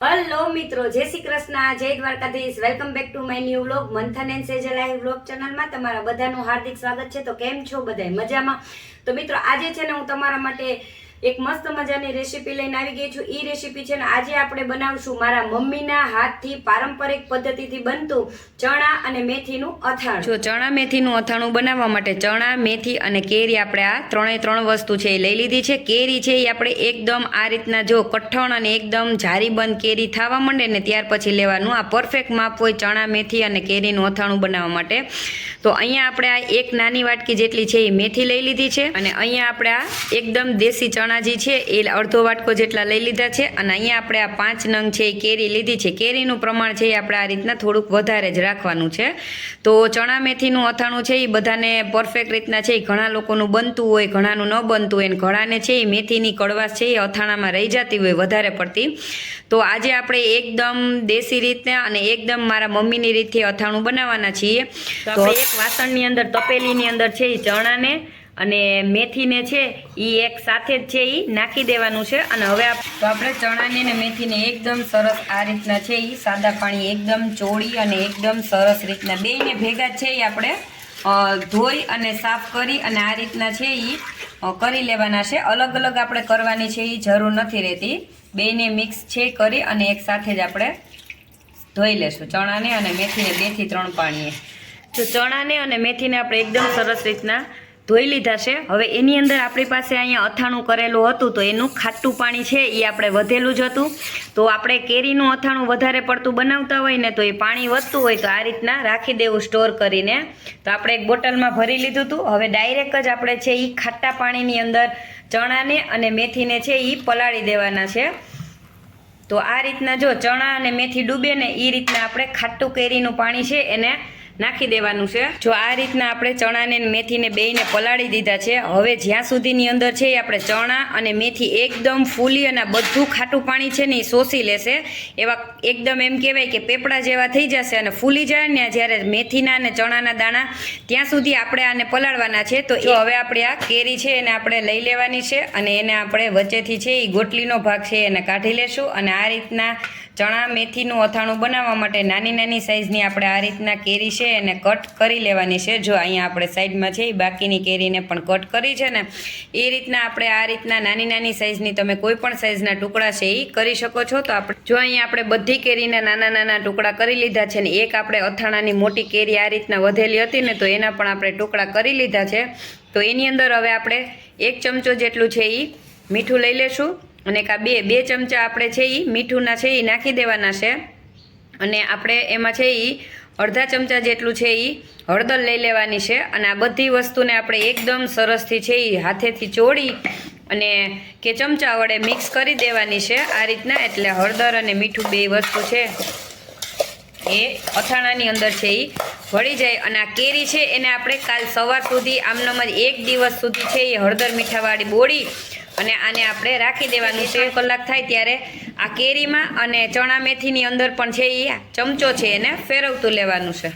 Hello મિત્રો, જય શ્રી કૃષ્ણ, જય Dwarkadhish. Welcome back to my new vlog. મંથન એન્ડ સેજલ લાઈવ વ્લોગ ચેનલમાં તમારા બધાનું હાર્દિક સ્વાગત છે. તો કેમ છો બધાય? મજામાં? તો મિત્રો આજે છે ને હું તમારા માટે એક મસ્ત મજાની રેસીપી લઈને આવી ગઈ છું. ઈ રેસીપી છે ને આજે આપણે બનાવશું મારા મમ્મીના હાથથી પારંપરિક પદ્ધતિથી બનતું ચણા અને મેથીનું અથાણું. જો ચણા મેથીનું અથાણું બનાવવા માટે ચણા, મેથી અને કેરી આપણે આ ત્રણ વસ્તુ છે એ લઈ લીધી છે. કેરી છે એ આપણે એકદમ આ રીતના જો કઠણ અને એકદમ જારી બંધ કેરી થવા માંડે ને ત્યાર પછી લેવાનું. આ પરફેક્ટ માપ હોય ચણા, મેથી અને કેરીનું અથાણું બનાવવા માટે. તો અહીંયા આપણે આ એક નાની વાટકી જેટલી છે એ મેથી લઈ લીધી છે અને અહીંયા આપણે આ એકદમ દેશી ચણાજી છે એ અડધો વાટકો જેટલા લઈ લીધા છે અને અહીંયા આપણે આ 5 નંગ છે એ કેરી લીધી છે. કેરીનું પ્રમાણ છે એ આપણે આ રીતના થોડુંક વધારે જ રાખવાનું છે. તો ચણા મેથીનું અથાણું છે એ બધાને પરફેક્ટ રીતના છે એ ઘણા લોકોનું બનતું હોય, ઘણાનું ન બનતું હોય, અને ઘણાને છે એ મેથીની કડવાશ છે એ અથાણામાં રહી જતી હોય વધારે પડતી. તો આજે આપણે એકદમ દેશી રીતે અને એકદમ મારા મમ્મીની રીતથી અથાણું બનાવવાના છીએ. તો આપણે એક વાસણની અંદર તપેલીની અંદર છે એ ચણાને અને મેથીને છે એ એક સાથે જ છે એ નાખી દેવાનું છે. અને હવે તો આપણે ચણાને ને મેથીને એકદમ સરસ આ રીતના છે એ સાદા પાણી એકદમ ચોળી અને એકદમ સરસ રીતના બેયને ભેગા છે એ આપણે ધોઈ અને સાફ કરી અને આ રીતના છે એ કરી લેવાના છે. અલગ અલગ આપણે કરવાની છે એ જરૂર નથી રહેતી. બેયને મિક્સ છે કરી અને એક સાથે જ આપણે ધોઈ લેશું ચણાને અને મેથીને 2 થી 3 પાણીએ. તો ચણાને અને મેથીને આપણે એકદમ સરસ રીતના ધોઈ લીધા છે. હવે એની અંદર આપણી પાસે અહીંયા અથાણું કરેલું હતું તો એનું ખાટું પાણી છે એ આપણે વધેલું જ હતું. તો આપણે કેરીનું અથાણું વધારે પડતું બનાવતા હોય ને તો એ પાણી વધતું હોય તો આ રીતના રાખી દેવું સ્ટોર કરીને. તો આપણે એક બોટલમાં ભરી લીધું હતું. હવે ડાયરેક્ટ જ આપણે છે એ ખાટા પાણીની અંદર ચણાને અને મેથીને છે એ પલાળી દેવાના છે. તો આ રીતના જો ચણા અને મેથી ડૂબે ને એ રીતના આપણે ખાટું કેરીનું પાણી છે એને નાખી દેવાનું છે. જો આ રીતના આપણે ચણાને મેથીને બેયને પલાળી દીધા છે. હવે જ્યાં સુધીની અંદર છે એ આપણે ચણા અને મેથી એકદમ ફૂલી અને બધું ખાટું પાણી છે ને એ શોષી લેશે એવા એકદમ એમ કહેવાય કે પેપડા જેવા થઈ જશે અને ફૂલી જાય ને જ્યારે મેથીના અને ચણાના દાણા ત્યાં સુધી આપણે આને પલાળવાના છે. તો હવે આપણે આ કેરી છે એને આપણે લઈ લેવાની છે અને એને આપણે વચ્ચેથી છે એ ગોટલીનો ભાગ છે એને કાઢી લેશું અને આ રીતના ચણા મેથીનું અથાણું બનાવવા માટે નાની નાની સાઈઝની આપણે આ રીતના કેરી છે એને કટ કરી લેવાની છે. જો અહીંયા આપણે સાઈડમાં છે એ બાકીની કેરીને પણ કટ કરી છે ને એ રીતના આપણે આ રીતના નાની નાની સાઈઝની તમે કોઈ પણ સાઈઝના ટુકડા છે એ કરી શકો છો. તો આપણે જો અહીંયા આપણે બધી કેરીના નાના નાના ટુકડા કરી લીધા છે ને એક આપણે અથાણાની મોટી કેરી આ રીતના વધેલી હતી ને તો એના પણ આપણે ટુકડા કરી લીધા છે. તો એની અંદર હવે આપણે 1 ચમચો જેટલું છે એ મીઠું લઈ લેશું અને બે ચમચા આપણે છે એ મીઠુંના છે એ નાખી દેવાના છે. અને આપણે એમાં છે એ અડધા ચમચા જેટલું છે એ હળદર લઈ લેવાની છે. અને આ બધી વસ્તુને આપણે એકદમ સરસથી છે એ હાથેથી ચોળી અને કે ચમચા વડે મિક્સ કરી દેવાની છે આ રીતના. એટલે હળદર અને મીઠું બે વસ્તુ છે એ અથાણાની અંદર છે એ ભળી જાય. અને આ કેરી છે એને આપણે કાલ સવાર સુધી આમનામ જ 1 દિવસ સુધી છે એ હળદર મીઠાવાળી બોળી અને આને આપણે રાખી દેવાનું છે. 1 કલાક થાય ત્યારે આ કેરીમાં અને ચણા મેથીની અંદર પણ છે એ ચમચો છે એને ફેરવતું લેવાનું છે.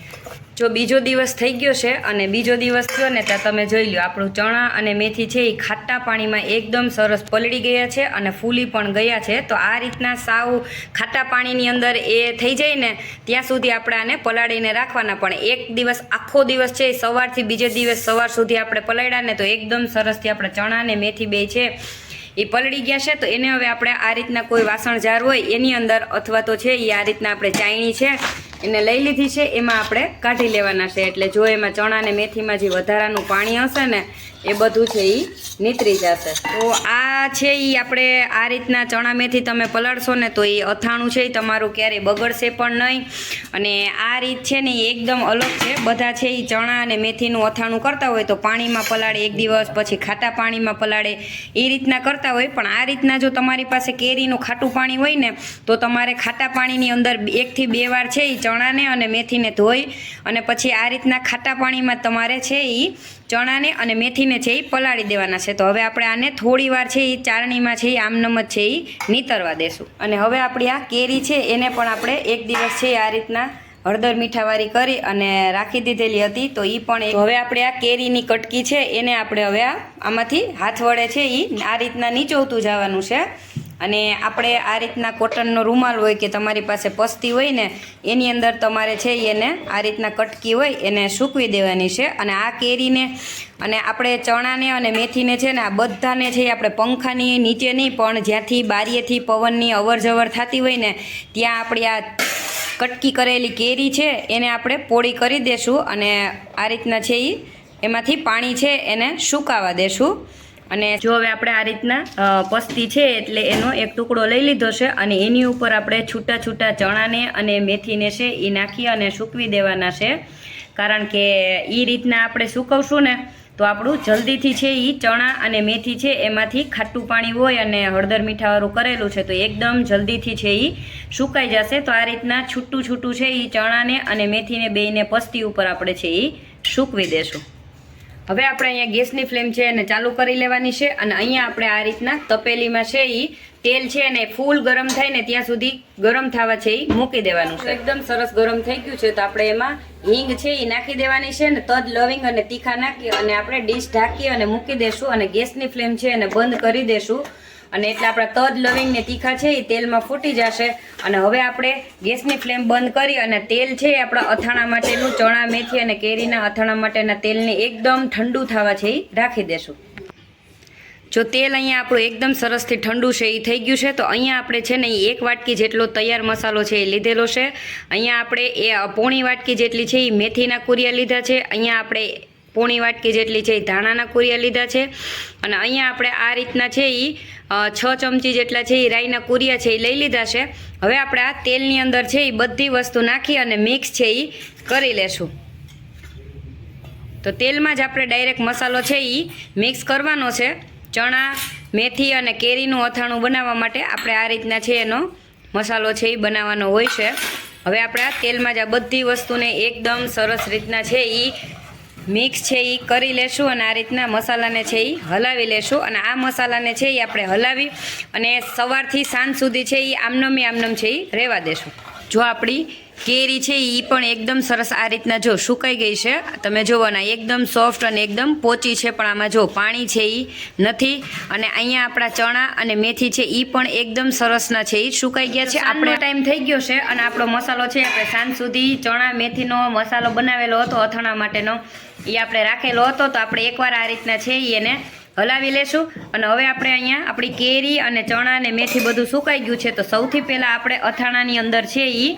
જો બીજો દિવસ થઈ ગયો છે અને બીજો દિવસ થયો ને ત્યાં તમે જોઈ લો આપણું ચણા અને મેથી છે એ ખાટા પાણીમાં એકદમ સરસ પલળી ગયા છે અને ફૂલી પણ ગયા છે. તો આ રીતના સાવ ખાટા પાણીની અંદર એ થઈ જાય ને ત્યાં સુધી આપણે આને પલાળીને રાખવાના. પણ એક દિવસ આખો દિવસ છે સવારથી બીજે દિવસ સવાર સુધી આપણે પલાળ્યા ને તો એકદમ સરસથી આપણે ચણા અને મેથી બે છે એ પલળી ગયા છે. તો એને હવે આપણે આ રીતના કોઈ વાસણ જાર હોય એની અંદર અથવા તો છે એ આ રીતના આપણે ચાયણી છે એને લઈ લીધી છે એમાં આપણે કાઢી લેવાના છે. એટલે જો એમાં ચણા અને મેથીમાં જે વધારાનું પાણી હશે ને એ બધું છે એ નીતરી જશે. તો આ છે એ આપણે આ રીતના ચણા મેથી તમે પલાળશો ને તો એ અથાણું છે એ તમારું ક્યારેય બગડશે પણ નહીં. અને આ રીત છે ને એ એકદમ અલગ છે. બધા છે એ ચણા અને મેથીનું અથાણું કરતા હોય તો પાણીમાં પલાળે 1 દિવસ, પછી ખાટા પાણીમાં પલાળે એ રીતના કરતા હોય. પણ આ રીતના જો તમારી પાસે કેરીનું ખાટું પાણી હોય ને તો તમારે ખાટા પાણીની અંદર 1 થી 2 વાર છે એ ચણાને અને મેથીને ધોઈ અને પછી આ રીતના ખાટા પાણીમાં તમારે છે એ ચણાને અને મેથીને છે એ પલાળી દેવાના છે. તો હવે આપણે આને થોડી વાર છે એ ચારણીમાં છે એ આમનમ જ છે એ નીતરવા દેશું. અને હવે આપણી આ કેરી છે એને પણ આપણે 1 દિવસ છે આ રીતના હળદર મીઠાવાળી કરી અને રાખી દીધેલી હતી. તો એ પણ હવે આપણે આ કેરીની કટકી છે એને આપણે હવે આમાંથી હાથ વડે છે એ આ રીતના નીચોવતું જવાનું છે. અને આપણે આ રીતના કોટનનો રૂમાલ હોય કે તમારી પાસે પસ્તી હોય ને એની અંદર તમારે છે એને આ રીતના કટકી હોય એને સૂકવી દેવાની છે. અને આ કેરીને અને આપણે ચણાને અને મેથીને છે ને આ બધાને છે આપણે પંખાની નીચે નહીં પણ જ્યાંથી બારીએથી પવનની અવર જવર થતી હોય ને ત્યાં આપણી આ કટકી કરેલી કેરી છે એને આપણે પોળી કરી દેશું અને આ રીતના છે એમાંથી પાણી છે એને સુકાવા દેશું. અને જો હવે આપણે આ રીતના પસ્તી છે એટલે એનો એક ટુકડો લઈ લીધો છે અને એની ઉપર આપણે છૂટા છૂટા ચણાને અને મેથીને છે એ નાખી અને સૂકવી દેવાના છે. કારણ કે એ રીતના આપણે સૂકવશું ને તો આપણું જલ્દીથી છે એ ચણા અને મેથી છે એમાંથી ખાટું પાણી હોય અને હળદર મીઠાવાળું કરેલું છે તો એકદમ જલ્દીથી છે એ સુકાઈ જશે. તો આ રીતના છૂટું છૂટું છે એ ચણાને અને મેથીને બેયને પસ્તી ઉપર આપણે છે એ સૂકવી દેશું. હવે આપણે અહીંયા ગેસની ફ્લેમ છે એને ચાલુ કરી લેવાની છે અને અહીંયા આપણે આ રીતના તપેલીમાં છે એ તેલ છે ને ફૂલ ગરમ થાય ને ત્યાં સુધી ગરમ થવા છે એ મૂકી દેવાનું છે. એકદમ સરસ ગરમ થઈ ગયું છે તો આપણે એમાં હિંગ છે એ નાખી દેવાની છે ને તજ લવિંગ અને તીખા નાખી અને આપણે ડીશ ઢાંકી અને મૂકી દેશું અને ગેસની ફ્લેમ છે એને બંધ કરી દેશું. અને એટલે આપણા તજ લવિંગ ને તીખા છે એ તેલમાં ફૂટી જશે. અને હવે આપણે ગેસની ફ્લેમ બંધ કરી અને તેલ છે એ આપણા અથાણા માટેનું ચણા મેથી અને કેરીના અથાણા માટેના તેલને એકદમ ઠંડુ થવા છે એ રાખી દેશું. જો તેલ અહીંયા આપણું એકદમ સરસથી ઠંડુ છે એ થઈ ગયું છે તો અહીંયા આપણે છે ને એક વાટકી જેટલો તૈયાર મસાલો છે એ લીધેલો છે. અહીંયા આપણે એ પોણી વાટકી જેટલી છે એ મેથીના કુરિયા લીધા છે. અહીંયા આપણે પોણી વાટકી જેટલી છે એ ધાણાના કુરિયા લીધા છે. અને અહીંયા આપણે આ રીતના છે એ 6 ચમચી જેટલા છે એ રાઈના કુરિયા છે એ લઈ લીધા છે. હવે આપણે આ તેલની અંદર છે એ બધી વસ્તુ નાખી અને મિક્સ છે એ કરી લેશું. તો તેલમાં જ આપણે ડાયરેક્ટ મસાલો છે એ મિક્સ કરવાનો છે. ચણા મેથી અને કેરીનું અથાણું બનાવવા માટે આપણે આ રીતના છે એનો મસાલો છે એ બનાવવાનો હોય છે. હવે આપણે આ તેલમાં જ આ બધી વસ્તુને એકદમ સરસ રીતના છે એ મિક્સ છે એ કરી લેશું અને આ રીતના મસાલાને છે એ હલાવી લેશું. અને આ મસાલાને છે એ આપણે હલાવી અને સવારથી સાંજ સુધી છે એ આમનમ છે એ રહેવા દેશું. જો આપણી કેરી છે એ પણ એકદમ સરસ આ રીતના જો સુકાઈ ગઈ છે. તમે જુઓ ને એકદમ સોફ્ટ અને એકદમ પોચી છે પણ આમાં જો પાણી છે એ નથી. અને અહીંયા આપણા ચણા અને મેથી છે એ પણ એકદમ સરસના છે એ સુકાઈ ગયા છે. આપણો ટાઈમ થઈ ગયો છે અને આપણો મસાલો છે આપણે સાંજ સુધી ચણા મેથીનો મસાલો બનાવેલો હતો અથાણા માટેનો એ આપણે રાખેલો હતો. તો આપણે એકવાર આ રીતના છે એને હલાવી લેશું. અને હવે આપણે અહીંયા આપણી કેરી અને ચણા અને મેથી બધું સુકાઈ ગયું છે. તો સૌથી પહેલાં આપણે અથાણાની અંદર છે એ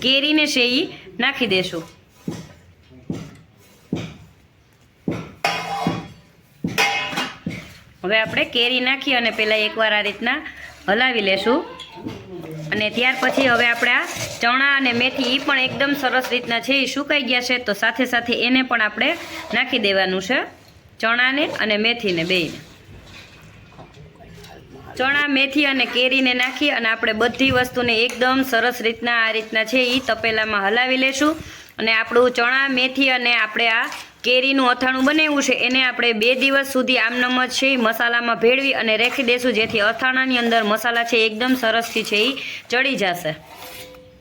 કેરીને છે એ નાખી દેશું. હવે આપણે કેરી નાખી અને પહેલાં એકવાર આ રીતના હલાવી લેશું. અને ત્યાર પછી હવે આપણે આ ચણા અને મેથી એ પણ એકદમ સરસ રીતના છે એ સુકાઈ ગયા છે. તો સાથે સાથે એને પણ આપણે નાખી દેવાનું છે, ચણાને અને મેથીને બેયને. ચણા મેથી અને કેરીને નાખી અને આપણે બધી વસ્તુને એકદમ સરસ રીતના આ રીતના છે એ તપેલામાં હલાવી લેશું. અને આપણું ચણા મેથી અને આપણે આ કેરીનું અથાણું બનાવ્યું છે એને આપણે 2 દિવસ સુધી આમનમ જ છે મસાલામાં ભેળવી અને રાખી દેશું, જેથી અથાણાની અંદર મસાલા છે એકદમ સરસથી છે એ ચડી જશે.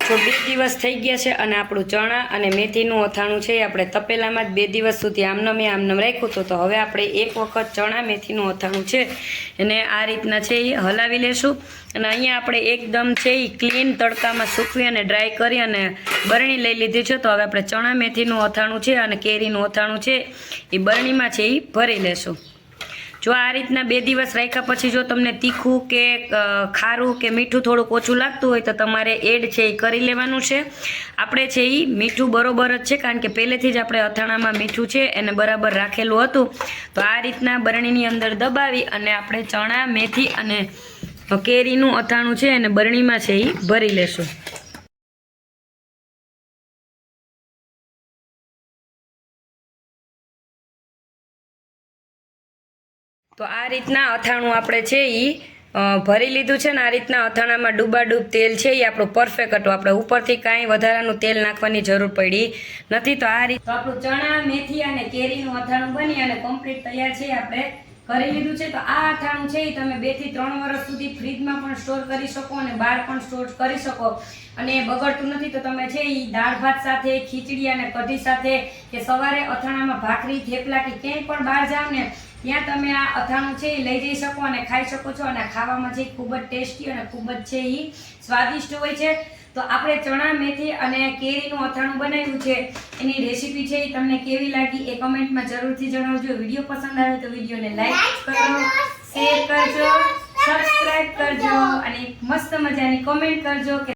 જો 2 દિવસ થઈ ગયા છે અને આપણું ચણા અને મેથીનું અથાણું છે આપણે તપેલામાં જ 2 દિવસ સુધી આમનમ રાખ્યું હતું. તો હવે આપણે એક વખત ચણા મેથીનું અથાણું છે એને આ રીતના છે એ હલાવી લેશું. અને અહીંયા આપણે એકદમ છે એ ક્લીન તડકામાં સૂકવી અને ડ્રાય કરી અને બરણી લઈ લીધી છે. તો હવે આપણે ચણા મેથીનું અથાણું છે અને કેરીનું અથાણું છે એ બરણીમાં છે એ ભરી લેશું. જો આ રીતના 2 દિવસ રાખ્યા પછી જો તમને તીખું કે ખારું કે મીઠું થોડુંક ઓછું લાગતું હોય તો તમારે એડ છે એ કરી લેવાનું છે. આપણે છે એ મીઠું બરોબર જ છે, કારણ કે પહેલેથી જ આપણે અથાણામાં મીઠું છે એને બરાબર રાખેલું હતું. તો આ રીતના બરણીની અંદર દબાવી અને આપણે ચણા મેથી અને કેરીનું અથાણું છે એને બરણીમાં છે એ ભરી લેશું. તો આ રીતના અથાણું આપણે છે એ ભરી લીધું છે ને આ રીતના અથાણામાં ડૂબાડૂબ તેલ છે એ આપણું પરફેક્ટ હતું. આપણે ઉપરથી કાંઈ વધારાનું તેલ નાખવાની જરૂર પડી નથી. તો આ રીતે આપણું ચણા મેથી અને કેરીનું અથાણું બની અને કમ્પ્લીટ તૈયાર છે આપણે કરી લીધું છે. તો આ અથાણું છે એ તમે 2 થી 3 વર્ષ સુધી ફ્રીજમાં પણ સ્ટોર કરી શકો અને બહાર પણ સ્ટોર કરી શકો અને બગડતું નથી. તો તમે છે એ દાળ ભાત સાથે, ખીચડી અને કઢી સાથે કે સવારે અથાણામાં ભાખરી થેપલા કે ક્યાંય પણ બહાર જાવ ને ત્યાં તમે આ અથાણું છે એ લઈ જઈ શકો અને ખાઈ શકો છો. અને ખાવામાં છે ખૂબ જ ટેસ્ટી અને ખૂબ જ છે એ સ્વાદિષ્ટ હોય છે. તો આપણે ચણા મેથી અને કેરીનું અથાણું બનાવ્યું છે એની રેસીપી છે એ તમને કેવી લાગી એ કમેન્ટમાં જરૂરથી જણાવજો. વિડીયો પસંદ આવે તો વિડીયોને લાઈક કરો, શેર કરજો, સબસ્ક્રાઇબ કરજો અને મસ્ત મજાની કોમેન્ટ કરજો કે